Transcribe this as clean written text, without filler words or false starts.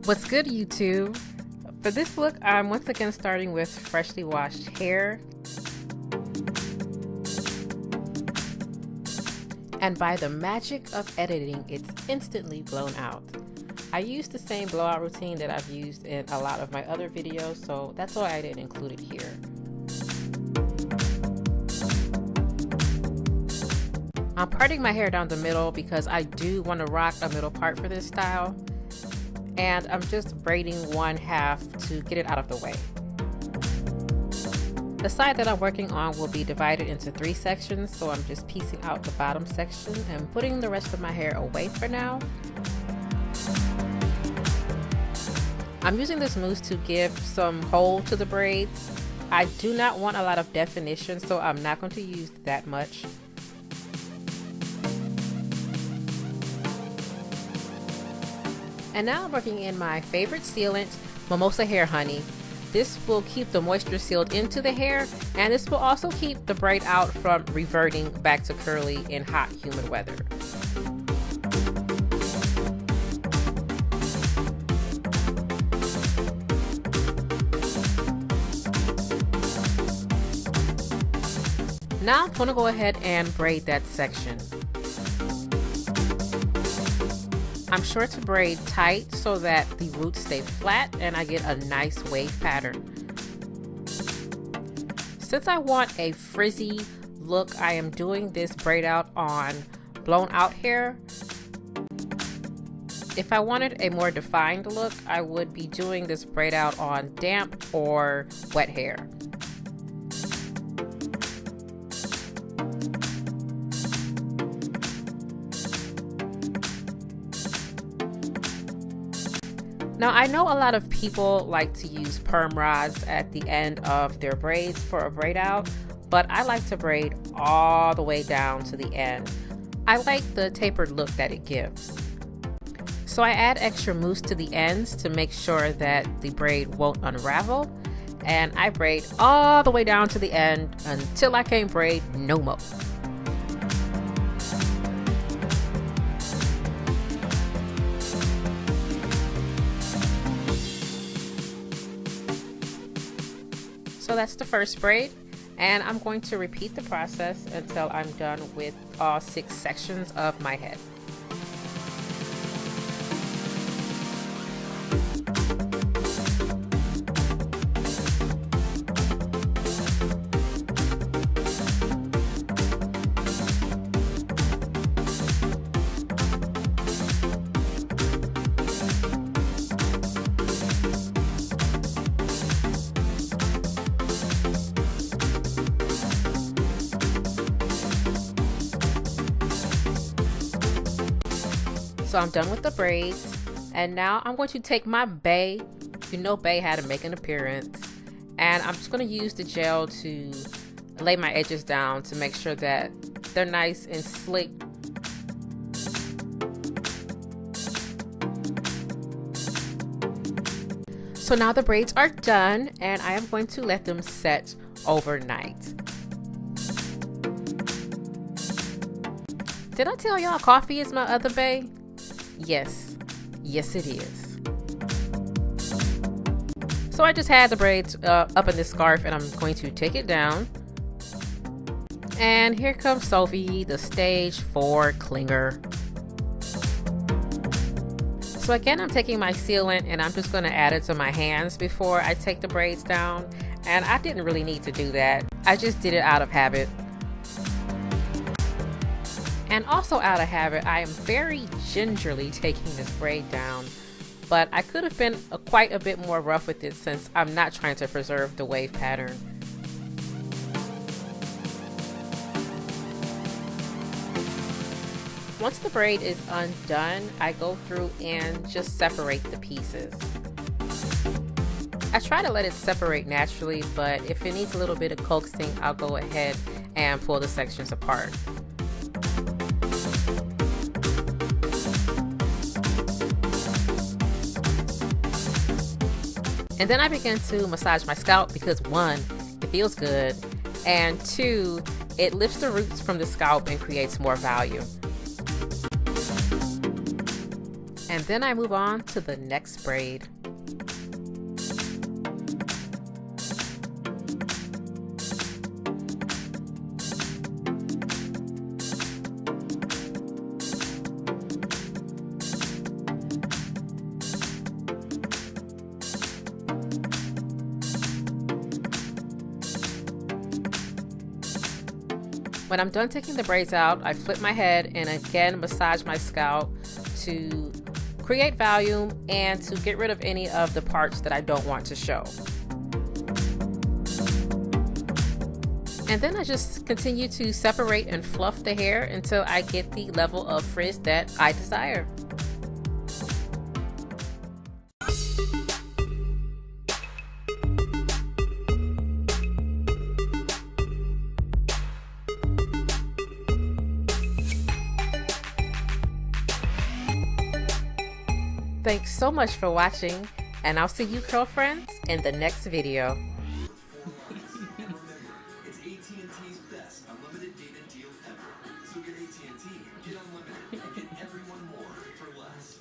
What's good, YouTube? For this look, I'm once again starting with freshly washed hair. And by the magic of editing, it's instantly blown out. I used the same blowout routine that I've used in a lot of my other videos, so that's why I didn't include it here. I'm parting my hair down the middle because I do want to rock a middle part for this style. And I'm just braiding one half to get it out of the way. The side that I'm working on will be divided into 3 sections, so I'm just piecing out the bottom section and putting the rest of my hair away for now. I'm using this mousse to give some hold to the braids. I do not want a lot of definition, so I'm not going to use that much. And now I'm working in my favorite sealant, Mimosa Hair Honey. This will keep the moisture sealed into the hair, and this will also keep the braid out from reverting back to curly in hot, humid weather. Now I'm going to go ahead and braid that section. I'm sure to braid tight so that the roots stay flat and I get a nice wave pattern. Since I want a frizzy look, I am doing this braid out on blown out hair. If I wanted a more defined look, I would be doing this braid out on damp or wet hair. Now, I know a lot of people like to use perm rods at the end of their braids for a braid out, but I like to braid all the way down to the end. I like the tapered look that it gives. So I add extra mousse to the ends to make sure that the braid won't unravel, and I braid all the way down to the end until I can't braid no more. So that's the first braid, and I'm going to repeat the process until I'm done with all 6 sections of my head. So I'm done with the braids, and now I'm going to take my bay. You know bay had to make an appearance, and I'm just going to use the gel to lay my edges down to make sure that they're nice and slick. So now the braids are done, and I am going to let them set overnight. Did I tell y'all coffee is my other bay? Yes it is. So I just had the braids up in this scarf, and I'm going to take it down. And here comes Sophie, the stage 4 clinger. So again, I'm taking my sealant and I'm just going to add it to my hands before I take the braids down. And I didn't really need to do that. I just did it out of habit. And also out of habit, I am very gingerly taking this braid down, but I could have been quite a bit more rough with it since I'm not trying to preserve the wave pattern. Once the braid is undone, I go through and just separate the pieces. I try to let it separate naturally, but if it needs a little bit of coaxing, I'll go ahead and pull the sections apart. And then I begin to massage my scalp because 1, it feels good, and 2, it lifts the roots from the scalp and creates more volume. And then I move on to the next braid. When I'm done taking the braids out, I flip my head and again massage my scalp to create volume and to get rid of any of the parts that I don't want to show. And then I just continue to separate and fluff the hair until I get the level of frizz that I desire. Thanks so much for watching, and I'll see you curl friends in the next video. It's AT&T's best unlimited data deal ever. So get AT&T, get unlimited, and get everyone more for less.